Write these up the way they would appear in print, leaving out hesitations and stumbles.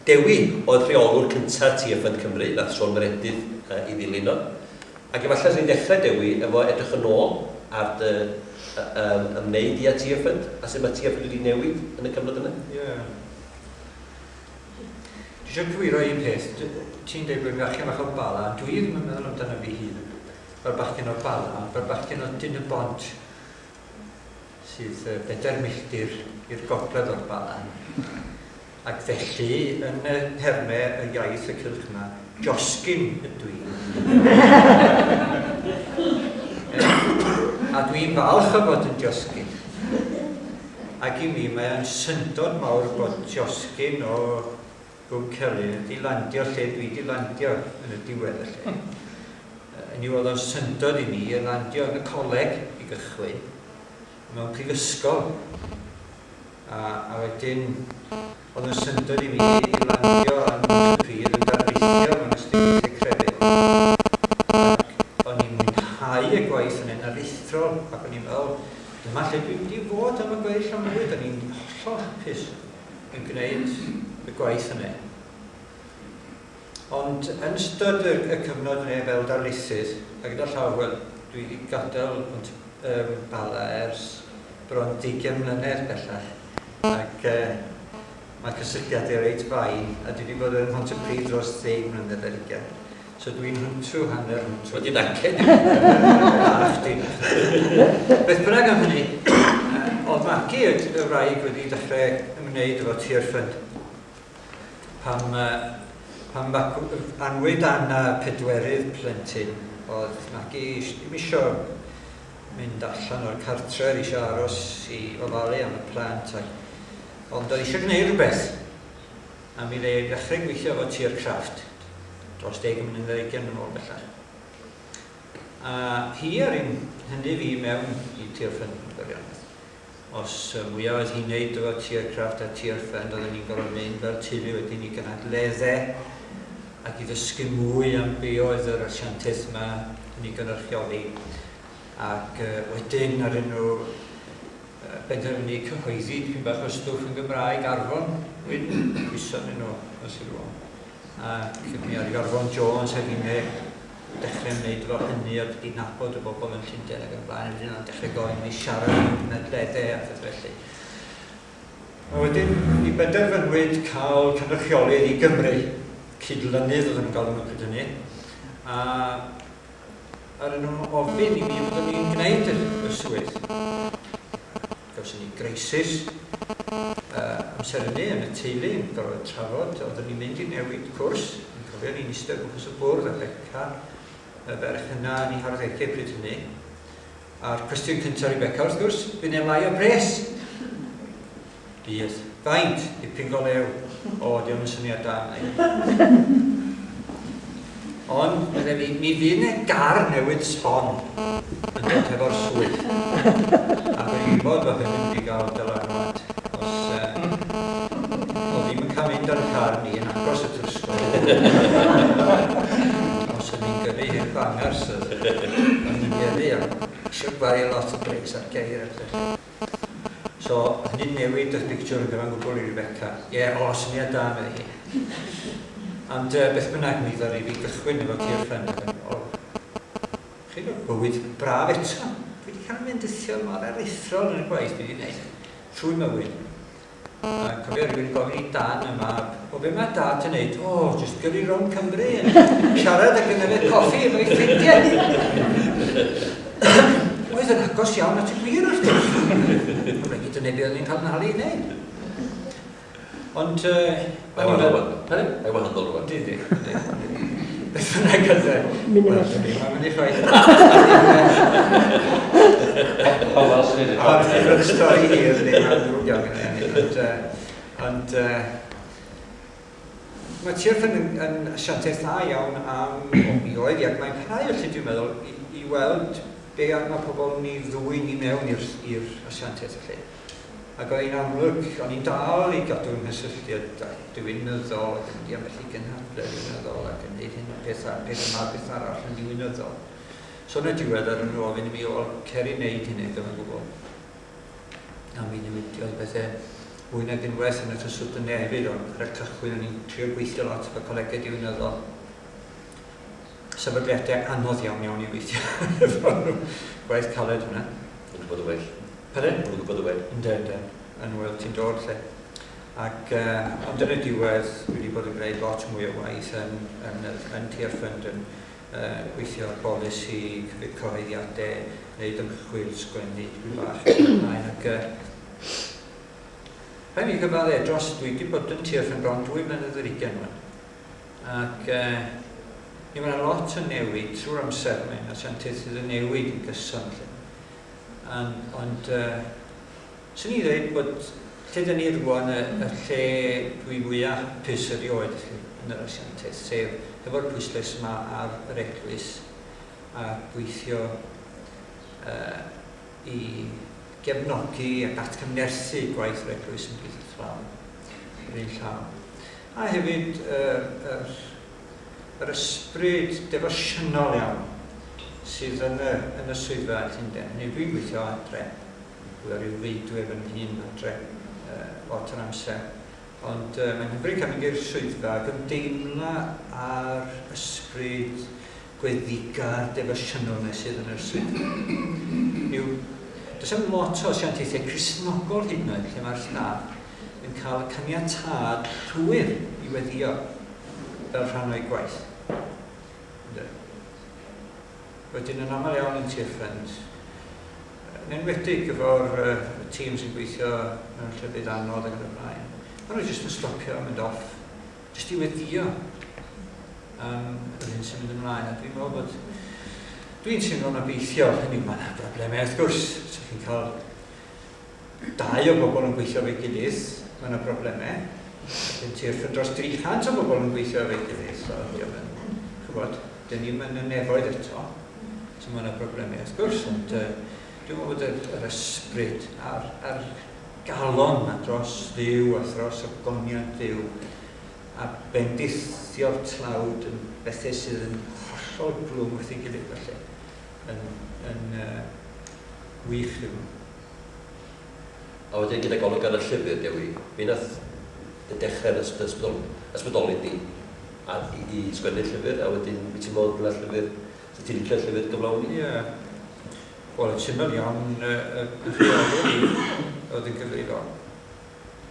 Dewi oedd rheolwr cyntaf TFN Cymru, nath Sion Meredydd I ddilyn o. Ac efallai sy'n dechrau Dewi efo edrych yn ôl ar ymwneud I a TFN, a sut mae TFN wedi newid yn y cyfnod yna? Ie. Dwi eisiau cywiro un peth. Ti'n dweud bod bachgen bach o Bala, dwi ddim yn meddwl amdano fi hun. Fel bachgen o Bala, fel bachgen o Dyn y Bont, sydd 4 milltir i'r gogledd o'r Bala. Ac felly, yn y termau y iaith y cylch yma, josgyn ydw I. A dwi'n falch o fod yn josgyn. Ac I mi mae'n syndod mawr bod josgyn o Gwm Celyn wedi landio lle dwi wedi landio yn y diwedd y lle. Yn i'w oedd o'n syndod I mi yn landio yn y coleg I gychwyn, mewn prifysgol. A wedyn, oedd yn syndod I mi I landio yn y pryd yn darlithio mewn astudiaethau crefydd. Ac o'n i'n mwynhau y gwaith yn aruthrol, ac o'n i'n meddwl, dyma lle dwi'n wedi fod am y gweddill am mywyd, o'n i'n hollol hapus yn gwneud y gwaith yna. Ond yn ystod y cyfnod yna fel darlithydd, a gyda llaw, wel, dwi wedi gadael Bala ers bron 20 mlynedd bellach. Ac mae cysylltiadau reit fain, a dwi wedi bod yn Pontypridd dros 10 mlynedd ar 20. So dwi'n hwntw hanner hwntw. Wedi dacen? Beth bynnag am hynny, oedd Magi y wraig wedi dechrau ymwneud efo TFN. Pam anwyd Anna 4 plentyn, oedd Magi ddim eisiau mynd allan o'r cartre, eisiau aros I ofalu am y plant. Ond oedd eisiau gwneud rhywbeth. A mi ddei dechrau gweithio efo tir crafft. Dros 10 mlynedd yn ôl bellach. A hi ar hynny fi mewn I TFN yn gwirionedd. Os mwyaf oedd hi'n neud efo tir crafft a TFN, oedden ni'n gorfod mynd fel teulu wedyn I gynadleddau ac I ddysgu mwy am be oedd yr asiantaeth yma yn ei gynrychioli. Ac wedyn ar nhw benderfynu cyhoeddi dipyn bach o stwff yn Gymraeg Arfon, wedyn gwison nhw os yw'n rwan. Ac mi ar Arfon Jones ac i'n dechrau ymwneud efo hynny a wedi nabod y bobl yn Llundain ac yn blaen, wedyn yn dechrau gofyn I siarad yn gynadleddau a peth felly. A wedyn, I benderfynwyd cael cynrychiolydd I Gymru, cydlynydd oedd yn gael nhw'n pryd hynny. A ar nhw'n ofyn I mi fod ni'n gwneud y swydd. Gawson ni greisis amser hynny yn y teulu yn gorfod trafod, oedden ni'n mynd I newid cwrs, yn cofio ni'n eistedd gwmpas y bwrdd a Beca, y ferch yna yn ei harddegau bryd hynny. A'r cwestiwn cyntaf I Beca wrth gwrs, bydd e'n lai o bres. Bydd. Faint, dipyn go lew. O, diolch yn syniad da. Ond, mi fydd yna gar newydd sbon yn dod efo'r swydd. A dwi'n gwybod bod hyn yn mynd I gael dylanwad. Os ddim yn cael mynd ar y car ni yn agos at yr ysgol. Os ydym ni'n gyrru i'r bangars yn mynyddu a eisiau gwario lot o breaks ar geir. So, hynny'n newid y picture yn gyfan gwbl I Rebecca. Ie, o, syniad da me hi. Ond beth bynnag mi ddari fi gychwyn efo TFN. Chi'n bywyd braf eto. Dwi wedi cael mynd ythio mor aruthrol yn y gwaith dwi wedi gwneud trwy mywyd. A cofio rhywun gofyn I Dan y mab, o be mae dad yn neud? O, jyst gyrru rhwng Cymru yn siarad ac yn yfed coffi efo'i ffrindiau. Oedd yn agos iawn at y gwir wrth gwrs. Mae'n rhaid yn neud beth ni'n cael yn halu I wneud. Ond... Ai wahanol rwan. Di. Beth bynnag oedd e? Mae'n mynd I chwaith. Ond y stori hi oedd yn ei drwg iawn gyda ond mae TFN yn asiantaeth dda iawn am mi oedd ac mae'n parhau felly dwi'n meddwl I weld be mae pobl ni ddwyn I mewn i'r asiantaeth felly. Ac oedd hi'n amlwg, o'n i'n dal I gadw yn cysylltiad diwynyddol ac yn mynd I ambell I gynhadledd diwynyddol ac yn neud hyn beth arall yn diwynyddol. So yn y diwedd ar nhw ofyn I mi o cer I wneud hynny, ddim yn gwybod. A mi newidiodd bethau fwy nag unwaith yn y tyswyd y newydd, ond ar y cychwyn o'n i'n trio gweithio lot efo colegau diwynyddol. Sefydliadau anodd iawn i weithio efo nhw. Gwaith caled hwnna. Yn gwybod y well. Pardon? Yn gwybod y well. Yndyn. Yn Wel ti'n dod lle. Ac ond yn y diwedd, dwi wedi bod yn gwneud lot mwy o waith yn Tirffund yn gweithio ar bolisi, cyhoeddiadau, gwneud ymchwil, sgwennu, dwi bach ymlaen. Ac rhaid mi gyfadde, dwi wedi bod yn Tirffund bron 2 blynedd yr 20 ac ni mae'n lot o newid trwy'r amser mae'n asiantaethydd y newid yn gyson lle. Ond sy'n ni ddweud bod lle dyn ni rwan y lle dwi fwyaf hapus erioed yn yr asiantaeth, sef efo'r pwyslais yma ar yr eglwys a gweithio i gefnogi ac atgyfnerthu gwaith yr eglwys yn gweithio llawn, yr un llawn. A hefyd yr ysbryd defosiynol iawn sydd yn y swyddfa yn Llundain. Dwi'n gweithio adre, dwi ar ryw feidwyr yn hun adre lot o'r amser. Ond mae'n hyfryd cael mynd i'r swyddfa ac ymdeimlo ar ysbryd gweddigar defosiynol sydd yn yr swyddfa. Does am lot o asiantaethau Cristnogol hyd yn oed lle mae'r staff yn cael caniatâd rhwyr i weddio fel rhan o'i gwaith. Wedyn yn aml iawn yn Tirffund, yn enwedig efo'r tîm sy'n gweithio mewn llefydd anodd ac yn y blaen. Maen nhw jyst yn stopio a mynd off, jyst i weddio yr hyn sy'n mynd ymlaen. A dwi'n meddwl bod dwi'n teimlo'n obeithio, hynny mae'n broblemau. Wrth gwrs, sy'n chi'n cael 2 o bobl yn gweithio fe'i gilydd, mae'n broblemau. Yn Tirffund dros 300 o bobl yn gweithio fe'i gilydd, so chybod, dyn ni'n yn y nefoedd eto, so mae'n broblemau wrth gwrs, ond dwi'n meddwl bod yr ysbryd a'r galon yma dros ddiw a dros ogoniant ddiw a bendithio'r tlawd yn bethau sydd yn hollol glwm wrth ei gilydd felly yn wych yw. A wedyn gyda golwg ar y llyfr, Dewi, mi nath dechrau'r ysbrydoli di i sgwennu'r llyfr, a wedyn mi ti'n modd gyda'r llyfr, sy'n ti'n licio'r llyfr gyflawni? Ie. Wel, yn syml iawn, y rheolwr i oedd yn gyfrifol.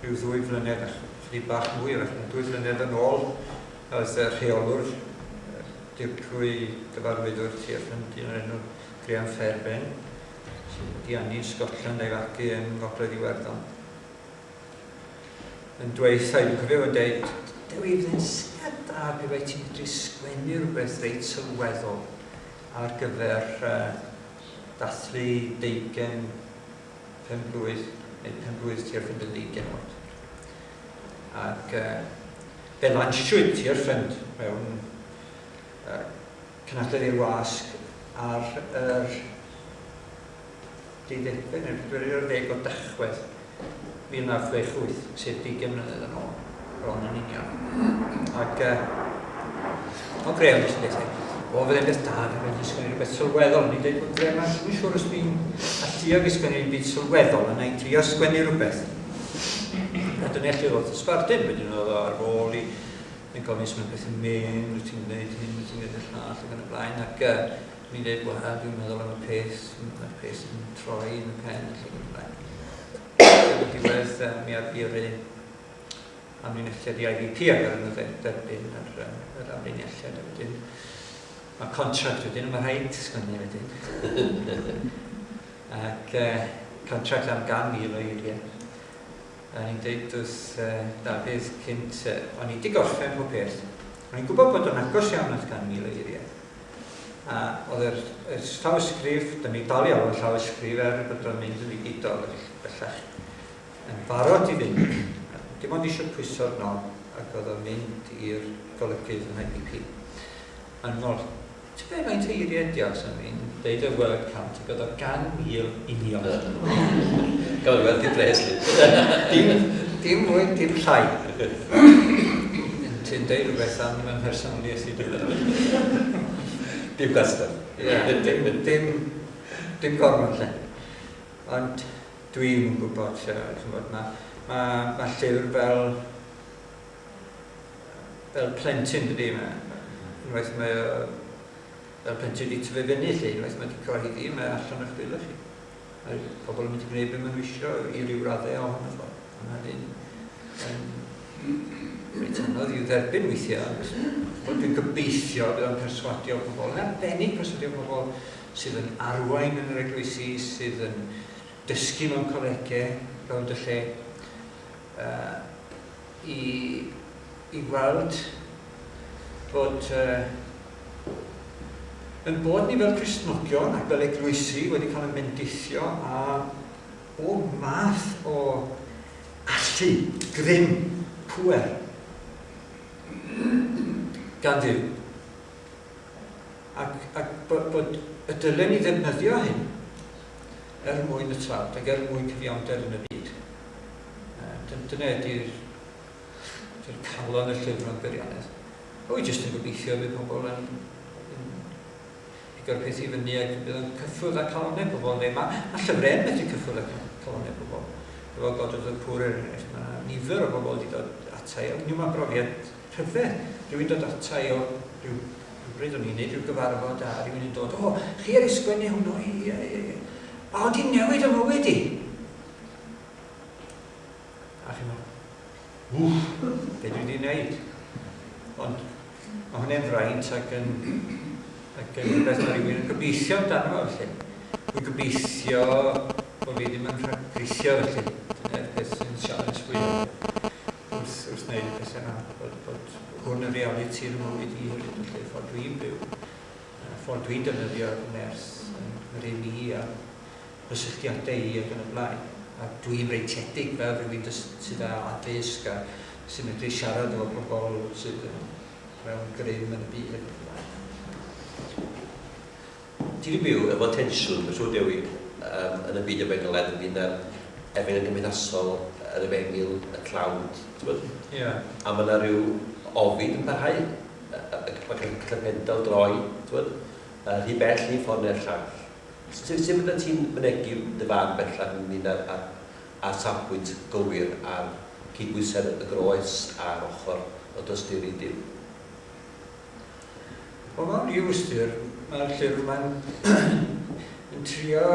Rhyw 2 flynedd, chydig bach mwy, 2 flynedd yn ôl, oedd y rheolwr, dirprwy gyfarwyddwr Tirffund, un o'r enw Graham Fairbairn, sy'n wedi annu Scotland a'i fagu yn Ngogledd Iwerddon. Yn dweithio, dwi'n cofio yn dweud, Dewi, fydd yn syniad da pe bai ti'n medru sgwennu rhywbeth reit sylweddol ar gyfer dathlu 20 penblwydd, neu penblwydd Tirffund yn 20 oed. Ac fe lansiwyd Tirffund mewn cynadledd i'r wasg ar yr 10 o Dachwedd 1968, sef 20 mlynedd yn ôl, bron yn union. Ac o Graham nes i ddweud, fydde'n beth da, dwi'n sgwennu rhywbeth sylweddol. Ni'n dweud bod Graham yn siŵr os dwi'n alluog i sgwennu rhywbeth sylweddol, a na'n trio sgwennu rhywbeth. A dyna lle oedd y sbardyn, wedyn oedd o ar ôl i yn gofyn sy'n beth yn mynd, wyt ti'n gwneud hyn, wyt ti'n gwneud y llall ac yn y blaen. Ac ni'n dweud, wel, dwi'n meddwl am y peth yn troi yn y pen ac yn y blaen. Yn y diwedd, mi arbiru amlinelliad i IVP ac ar yn y derbyn yr amlinelliad. Mae contract wedyn, mae rhaid sgwennu wedyn. Ac contract am 100,000 o eiriau. A ni'n dweud wrth Dafydd cynt, o'n i wedi gorffen pob peth. O'n i'n gwybod bod o'n agos iawn at 100,000 o eiriau. A oedd yr llawysgrif, da ni dal iawn o'r llawysgrif bod o'n mynd yn ddigidol bellach yn barod i fynd. Dim ond eisiau pwyso'r knob ac oedd o'n mynd i'r golygydd yn IPP. Yn ôl, ti'n be faint o eiriau diolch sy'n mynd, deud y word count, ac oedd o 100,000 union. Gael gweld i'r bres. Dim mwy, dim llai. Ti'n deud rhywbeth am yn personoliaeth i dweud. Dim gwastad. Dim gormod lle. Ond Dwi'n gwybod, mae llyfr fel plentyn, dydy, unwaith mae fel plentyn wedi tyfu fyny, unwaith mae wedi cyhoeddi, mae allan o'ch bil chi. Mae pobl yn mynd i gwneud beth maen nhw eisiau i ryw raddau ohono fo. Reit anodd i'w dderbyn weithiau. Dwi'n gobeithio bydd o'n perswadio pobl, yn arbennig perswadio pobl sydd yn arwain yn yr eglwysi, sydd yn dysgu mewn colegau, rownd y lle, i weld bod yn bod ni fel Cristnogion ac fel eglwysi wedi cael yn bendithio a o math o allu, grym, pwer gan Dduw. Ac bod y dylen ni ddefnyddio hyn mwyn y tlawd ac mwyn cyfiawnder yn y byd. Dyna ydy'r calon y llyfr o'n beirianedd. Wy jyst yn gobeithio bydd pobl yn pigo'r peth i fyny ac bydd yn cyffwrdd â calonau pobl. Mae llyfren medru cyffwrdd â calonau pobl. Efo Gododd y Pŵr mae nifer o bobl wedi dod atai. Niw mae brofiad rhyfedd. Rwy'n dod atai o rhywbryd o'n i'n neud rhyw gyfarfod a rwy'n yn dod, chi ar ysgwennu hwnnw, o, di'n newid y mywyd i. A chi'n meddwl, be dwi wedi wneud? Ond mae hwnna'n fraint ac yn rhywbeth mae rhywun yn gobeithio amdano fo felly. Dwi'n gobeithio bod fi ddim yn rhagritho felly. Dyna'r beth sy'n challenge fwy wrth wneud y beth yna. Bod hwn y reality yn mywyd i hyn felly, ffordd dwi'n byw. Ffordd dwi'n defnyddio nes yn yr un i a cysylltiadau i ac yn y blaen. A dwi'n reitiedig fel rhywun sydd â addysg a sy'n medru siarad o bobl sydd yn mewn grym yn y byd ac yn y blaen. Ti wedi byw efo tensiwn, mae'n siŵr Dewi, yn y byd y bengaledd yn byd efo yn gymdeithasol yr efengil, y tlawd, Yeah. A mae yna rhyw ofid yn parhau, mae cael pendel droi, rhy bell i ffordd neu'r llall. Sut ydych ti'n mynegu dy fan bellach yn mynd ar safbwynt gywir a'r cydbwysedd y groes a'r ochr o dysturi Duw? Wel, mewn ryw ystyr, mae'r llyfr yn trio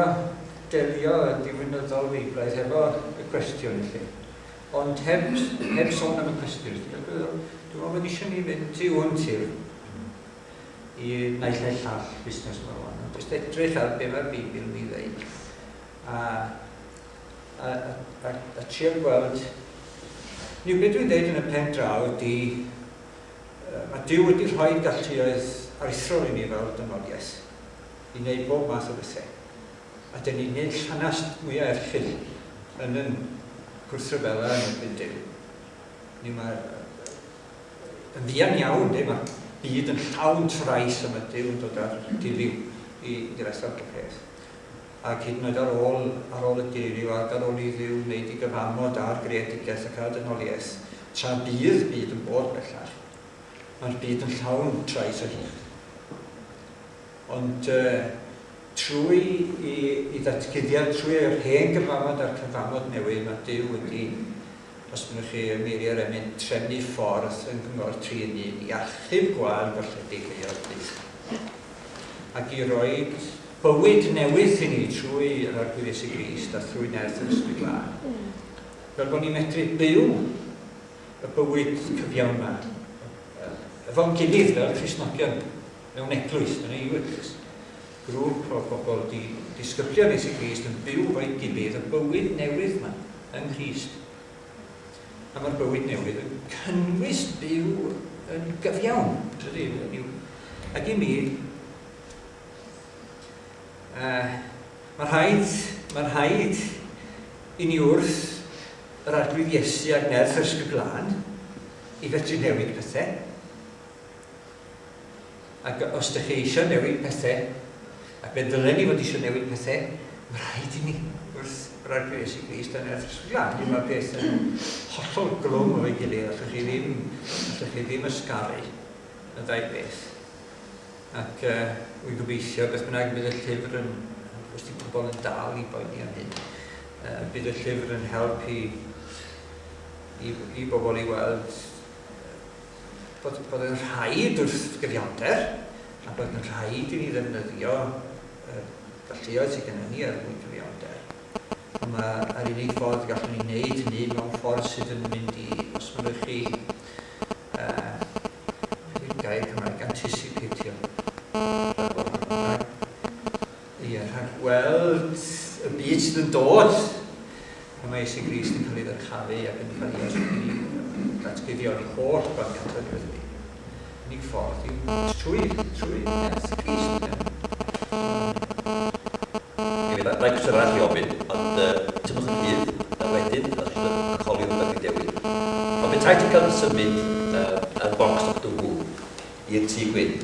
delio y diwynyddol feiblaidd hefo y cwestiwn i chi. Ond heb sôn am y cwestiwn, dwi'n meddwl bod eisiau ni fynd i hwnt i naill neu llall busnes yma wan. Jyst edrych ar be mae'r Beibl yn ei ddeud. A trio gweld... Niw, beth dwi'n dweud yn y pen draw ydy... Mae Duw wedi rhoi galluoedd aruthrol i ni fel dynoliaeth. I wneud bob math o bethau. A dyn ni'n gwneud llanast mwyaf erchyll yn gwrthryfela yn erbyn Duw. Niw, yn ddian iawn, mae'r byd yn llawn trais am y Duw yn dod ar diliw i rest o'r peth. Ac hyd yn oed ar ôl y diliw ac ar ôl i Dduw wneud i gyfamod ar greadigaeth ac ar dynoliaeth, tra bydd byd yn bod bellach. Mae'r byd yn llawn trais o hyn. Ond trwy i ddatguddiad, trwy yr hen gyfamod a'r cyfamod newydd, mae Duw wedi, os byddwch chi ymwneud emyn, trefnu ffordd yn gyngor trieni i achub gwael golledig ei oeddydd. Ac i roi bywyd newydd i ni trwy yr arglwyddes i Grist a thrwy nerth yr ysbryd glân. Fel bod ni'n medru byw y bywyd cyfiawn yma. Efo'n gilydd fel Cristnogion mewn eglwys, yn ei eglwys. Grŵp o bobl wedi disgyblio nes i Grist yn byw fo'i gilydd y bywyd newydd yma yn Grist. A mae'r bywyd newydd yn cynnwys byw yn gyfiawn. Ac i mi, Mae'n rhaid i ni wrth yr arglwydd Iesu ac nerth yr ysbryd glân i fedru newid pethau. Ac os ydych chi eisiau newid pethau, ac fe ddylen ni fod eisiau newid pethau, mae'n rhaid i ni wrth yr arglwydd Iesu Grist a nerth yr ysbryd glân. Mae'r peth yn hollol glwm o'i gilydd, allwch chi ddim ysgaru y ddau beth. Ac wy'n gobeithio beth bynnag bydd y llyfr yn, os di pobl yn dal i boeni am hyn, bydd y llyfr yn helpu i bobl i weld bod yn rhaid wrth gyfiawnder a bod yn rhaid i ni ddefnyddio galluoedd sydd gennym ni mwyn gyfiawnder. Yr unig ffordd gallwn ni wneud hynny mewn ffordd sydd yn mynd i, os myndwch chi, yw'n gair Cymraeg, anticipatio. Rhag gweld y byd sydd yn dod. Mae Iesu Grist yn cael ei ddyrchafu ac yn cael ei datguddio yn ei holl brofiadau gyda ni. Unig ffordd yw trwy Iesu Grist. Rhaid cwestiwn arall i ofyn, ond tymwch yn hyd, a wedyn, a chi'n choli rhywbeth i Dewi. Ond fe taith i cael symud y bocs Dr Who i'r tŷ gwyn.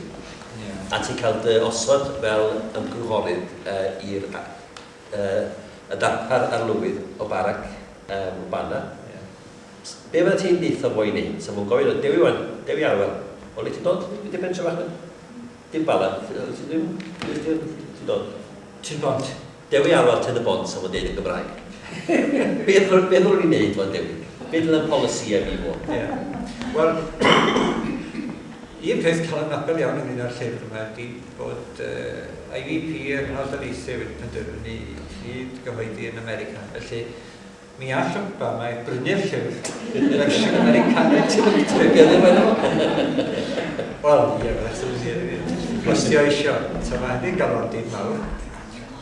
A ti'n cael dy osod fel ymgynghorydd i'r darpar arlywydd o Barack Obama. Be fydda ti'n neitho fo i wneud? So fo'n gofyn o Dewi Arwel. O le ti'n dod? Dwi'n pensio fach yn? Dim bala. Ti'n dod? Ti'n bont? Dewi Arwel ten y bont, so fo'n deud yn Gymraeg. Beth ddylwn ni'n wneud fo'n Dewi? Beth ddylwn polisi am i fo? Wel, un peth cael ymwybod iawn ynglyn â'r llyfr yma ydy bod IVP yn ardalaethau wedi penderfynu i gyhoeddi yn America. Felly, mi all Obama i brynu'r llyfr fersiwn Americanaidd yn y trygydd yma. Wel, ie, fel gwestio eisiau. So mae hynny'n galondydd mawr.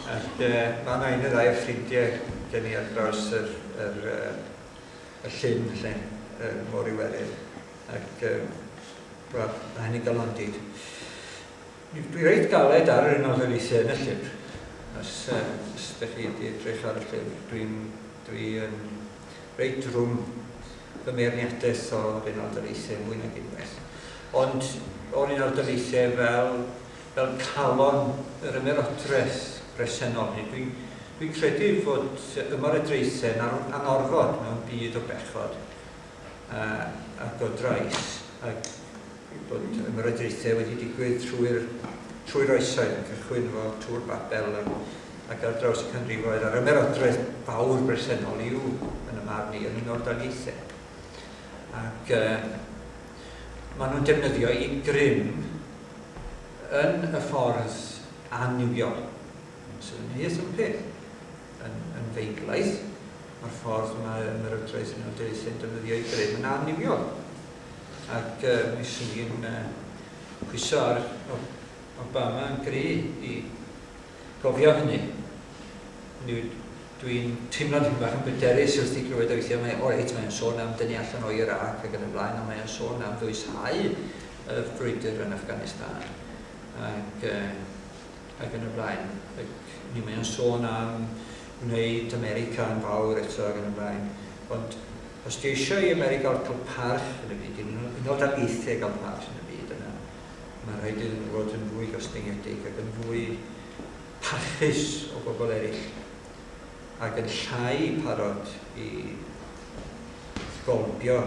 Ac mae yna un o ddau o ffrindiau gen i ar draws y llyn lle, mor Iwerydd. Ac wel, mae hynny'n galondydd. Dwi reit galed ar yr unol ddaleithiau yn y llyfr. Os ydych chi wedi edrych ar y llyfr, dwi'n reit drwm fy meirniadaeth o'r unol ddaleithiau mwy nag unwaith. Ond o'r unol ddaleithiau fel calon yr ymerodraeth bresennol ni, dwi'n credu fod ymerodraethau yn anorfod mewn byd o bechod ac o drais. Ac bod ymerodraethau wedi digwydd trwy'r oesoedd yn cychwyn efo Tŵr Babel ac ar draws y canrifoedd a'r ymerodraeth fawr bresennol yw yn y marn ni yn unol daleithiau. Ac maen nhw'n defnyddio i grym yn y ffordd aniwiol. So, yn hys yn peth, yn feiglaeth, mae'r ffordd mae ymerodraeth yn unol daleithiau yn defnyddio i grym yn aniwiol. Ac mi sy'n pwyso ar Obama yn gry i gofio hynny. Dwi'n teimlo'n hyn bach yn bryderus wrth i glywed weithiau mae'n sôn am dynnu allan o Iraq ac yn y blaen, a mae'n sôn am ddwysau y frwydr yn Afghanistan ac yn y blaen. Mae'n sôn am wneud America yn fawr eto ac yn y blaen. Ond os ti eisiau i America gael parch yn y byd, unol daleithiau gael parch yn y byd yna, mae rhaid iddyn nhw fod yn fwy gostyngiedig ac yn fwy parchus o bobl eraill ac yn llai parod i golbio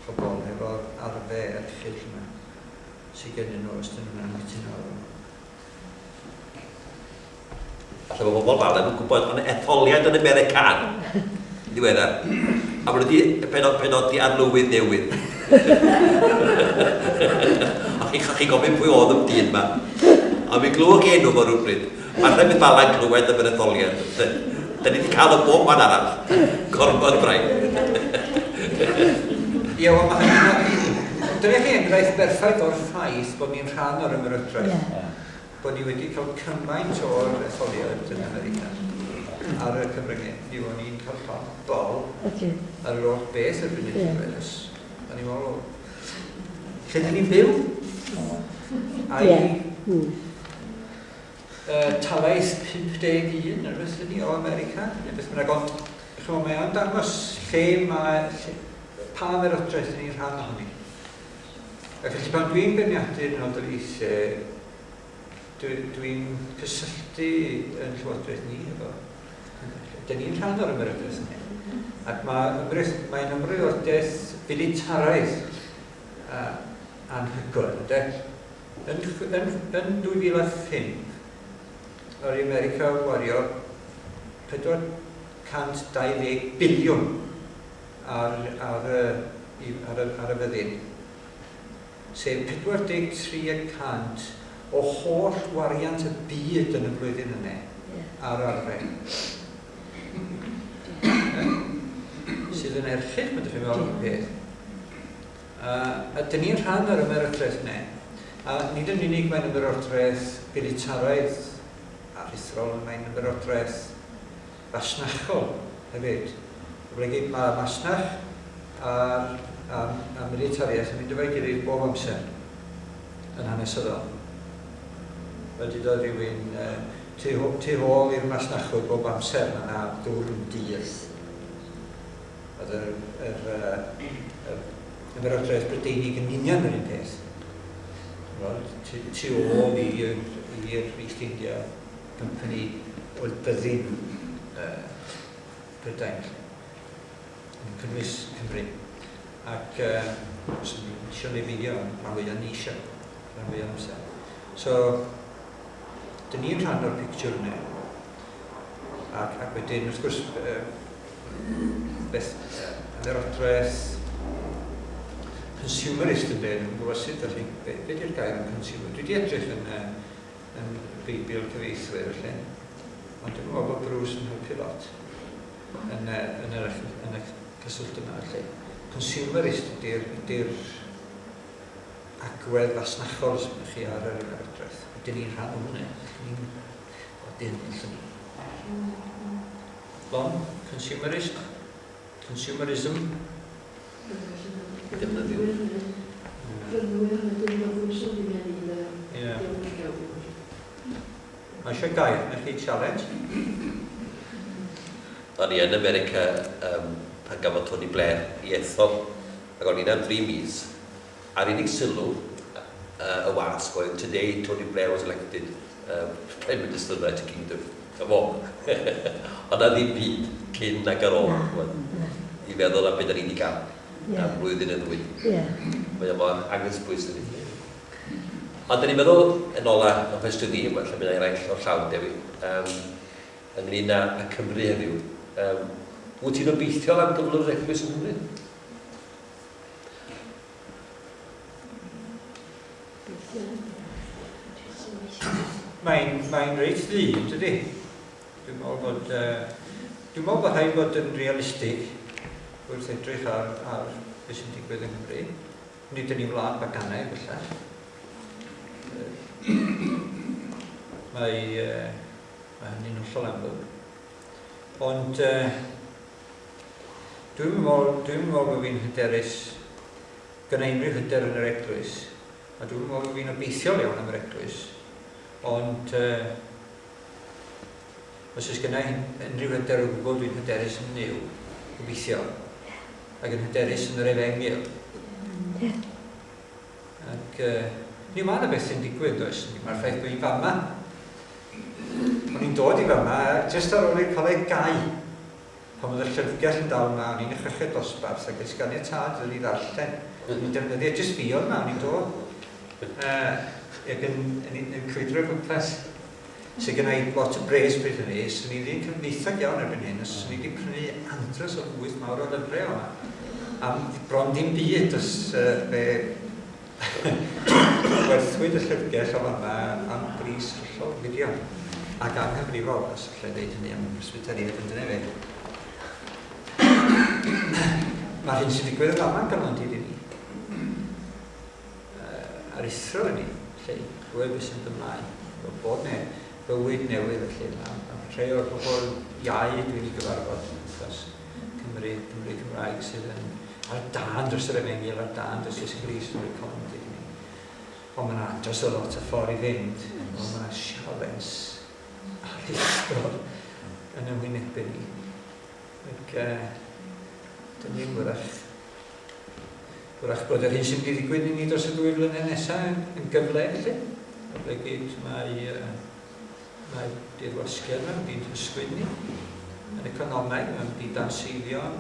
pobl efo'r arfe erchill yma sydd gennyn nhw os dyn nhw'n anghytuno. Alla bod bobl fal yn gwybod o'n etholiad yn American. Diweddar. A maen nhw wedi penodi arlywydd newydd. A chi gofyn pwy oedd y dyn yma. A mi glwg enw fo rhywbryd. Mae'n rhaid beth bala'n clywed am yr etholiad. Da ni wedi cael y bob man arall. Gormod braidd. Ie, wel mae hynny. Dyna chi enghraifft berffaith o'r ffaith bod ni'n rhan o'r ymerodraeth. Bod ni wedi cael cymaint o'r etholiad yn America. Ar y cyfryngau, ni o'n i'n cael bol ar yr oll beth yr funud i'n wedys. A ni'n meddwl, lle dyn ni'n byw? Talaeth 51 ar ys ydi o America, neu beth bynnag, ond mae o'n dangos lle pa ymerodraeth yn ni'n rhan ohoni. Ac felly pan dwi'n beirniadu'r unol daleithiau, dwi'n cysylltu yn llywodraeth ni efo. Dyn ni'n rhan o'r ymerodraeth yna. Ac mae'n ymrywodaeth filitaraidd anhygoel. Yn 2005, o'r America wario 4 120 biliwn ar y fyddin, sef 43% o holl wariant y byd yn y blwyddyn yna ar arfer. Sydd yn erchyll, mae'n dweud fel y peth. A dyn ni'n rhan ar ymerodraeth yna. A nid yn unig mae'n ymerodraeth bilitaraidd aruthrol, mae'n ymerodraeth fasnachol hefyd. Mae masnach a militariaeth yn mynd efo'i gilydd bob amser yn hanesyddol. Wedi dod rhywun tu ôl i'r masnachwr bob amser yna dŵr yn dydd. Oedd yr ymerodraeth Brydeinig yn union yr un peth. Tu ôl i'r East India Company oedd byddin Brydain yn cynnwys Cymru. Ac eisiau nefeidio rhan fwyaf ni eisiau, rhan fwyaf amser. So, dyn ni'n rhan o'r pictiwr yna. Ac wedyn, wrth gwrs, beth ymerodraeth consumerist yn dweud, yn gwybod sut, beth yw'r gair yn consumer? Dwi wedi edrych yn Beibl cyfeithwyr, felly. Ond dwi'n meddwl bod Bruce yn helpu lot yn y cyswllt yma, felly. Consumerist ydy'r agwedd fasnachol sy'n chi ar yr ymerodraeth. Dyn ni'n rhan o hwnna. Dyn ni'n Bon, consumerist, consumerism. Defnyddio. Mae eisiau gair, neu chi challenge? O'n i yn America pan gafodd Tony Blair i ethol, ac o'n i'n am 3 mis, a'r unig sylw y wasg oedd today Tony Blair was elected Prime Minister of the United Kingdom. Ymo. Ond na ddim byd cyn ac ar ôl. I feddwl am beth da ni wedi cael am blwyddyn yn ddwy. Mae yma anghysbwys yn ni. Ond da ni'n meddwl yn ola o cwestiwn ni, lle mynd i'r aill o'r llawn, Dewi, ynglyn â Cymru heddiw. Wyt ti'n obeithiol am gyflwr eglwys yn Cymru? Mae'n reit ddi, dydy? Dwi'n meddwl bod rhaid bod yn realistig wrth edrych ar beth sy'n digwydd yn Cymru. Nid yn ei wlad baganau, bellach. Mae hynny'n hollol amlwg. Ond dwi'n meddwl bod fi'n hyderus gyda unrhyw hyder yn yr eglwys, a dwi'n meddwl bod fi'n obeithiol iawn am yr eglwys. Ond os oes gyda unrhyw hyder o gwbl dwi'n hyderus yn niw, gobeithio, ac yn hyderus yn yr efengil. Ac ni mae yna beth sy'n digwydd, does? Mae'r ffaith bod i'n fama. O'n i'n dod i fama, jyst ar ôl i'r coleg gau. Pan oedd y llyfrgell yn dal yma, o'n i'n ychrychau dosbarth ac ysganiad yn ei ddarllen. O'n i'n defnyddio jyst fi o'n yma, o'n i'n dod. Ac yn cwydro'r gwmpas. Sy'n gyda i lot o bres bryd hynny, sy'n i ddim cyfneithog iawn erbyn hyn, os sy'n i wedi prynu andros o wyth mawr o lyfrau yma. Am bron dim byd, os werthwyd y llyfrgell o fama am bris hollol fideo ac anghyfrifol, os allai dweud hynny am ysbyteriaeth yn dynnu fe. Mae'r hyn sy'n digwydd yn fama yn ganol dyd i ni. Arithro yn ni, lle gweld beth sy'n dymlaen. Bod bywyd newydd felly. Am rhai o'r bobl iau dwi'n ei gyfarfod, achos Cymru Cymraeg sydd yn ar dan dros yr efengil, ar dan dros Iesu Grist o'r economi ni. Ond mae'n andros o lot o ffordd i fynd, ond mae'n sialens aruthrol yn ymwynebau ni. Ac dyn ni'n wrach bod yr hyn sy'n mynd i ddigwydd i ni dros y 2 flynedd nesaf yn gyfle, felly. O'r gyd mae dirwasgiad mewn byd hysgwyd ni, yn economeg, mewn byd anseifion,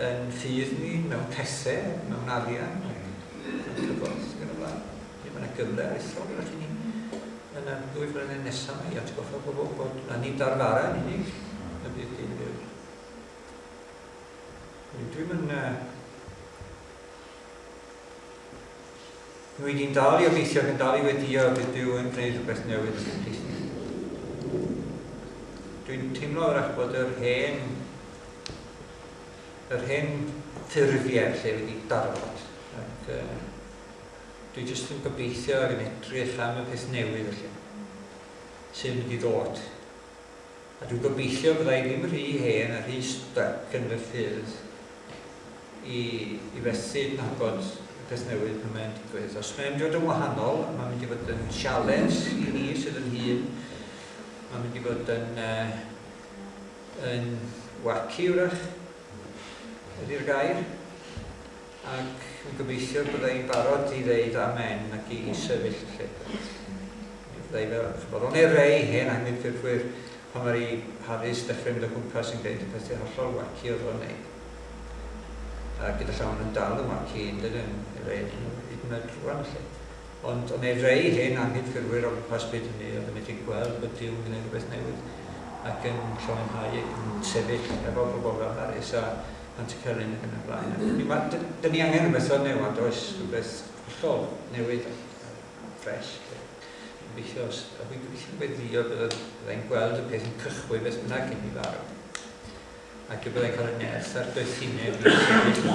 yn ffydd ni, mewn pethau, mewn arian, mewn cyfoeth, gyda blaen. Mae yna gyfle aruthrol gyda chi ni yn y 2 flynedd nesaf i atgoffa bobl bod na nid arfara yn unig, y bydd dim byw. Dwi'n wedi'n dal i obeithio ac yn dal i wedio bydd byw yn gwneud rhywbeth newydd yn Saesneg. Dwi'n teimlo wrach bod yr hen ffurfiau lle wedi darfod. Ac dwi jyst yn gobeithio ac yn edrych am y peth newydd felly, sy'n mynd i ddod. A dwi'n gobeithio byddai ddim rhy hen a rhy stuck yn fy ffyrdd i fethu nabod peth newydd pan mae'n digwydd. Os mae'n mynd i fod yn wahanol, mae'n mynd i fod yn challenge i ni sydd yn hun. Mae'n mynd i fod yn wacky wrach, ydy'r gair. Ac yn gobeithio byddai'n barod i ddeud amen ac i sefyll lle. Byddai fel, chybod, ond rei hen anghyffyrwyr pan mae'r i Harris dechrau mynd o gwmpas yn gwneud y pethau hollol wacky oedd o'n neud. A gyda llawn yn dal yn wacky yn dydyn hyd yn oed rwan lle. Ond o'n rei hen anghyffyrwyr o gwmpas beth hynny oedd yn medru gweld bod Duw'n gwneud rhywbeth newydd ac yn llonhau ac yn sefyll efo pobl fel Harris a Anticelyn ac yn y blaen. Dyn ni angen rhywbeth o newid, oes rhywbeth hollol newydd a ffres. A dwi'n gobeithio weddio byddai'n gweld y peth yn cychwyn beth bynnag yn ei farw. Ac y byddai'n cael y nerth ar doethineb i sefyll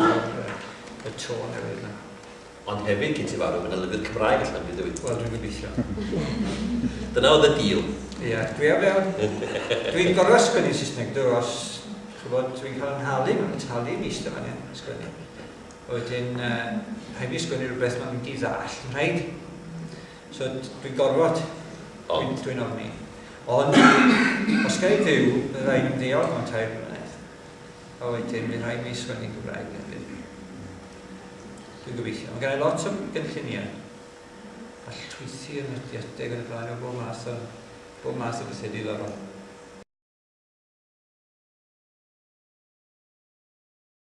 y to newydd yna. Ond hefyd cyn ti farw, mae'n lyfydd Cymraeg allan bydd dwi. Wel, dwi'n gobeithio. Dyna oedd y deal. Ie, dwi'n gorfod sgwennu Saesneg, dwi'n cael yn halu, mae'n talu mis dyma ni sgwennu. Wedyn, rhaid fi sgwennu rhywbeth mae'n mynd i ddall, yn rhaid. So dwi'n gorfod, dwi'n ofni. Ond, os gael ei ddiw, bydd rhaid yn ddiog mewn 3 mlynedd. A wedyn, bydd rhaid mi sgwennu Gymraeg hefyd. Dwi'n gobeithio. Mae gen i lot o gynlluniau. All tweithio yn yddiadeg yn y blaen o bob math o bethau diddorol.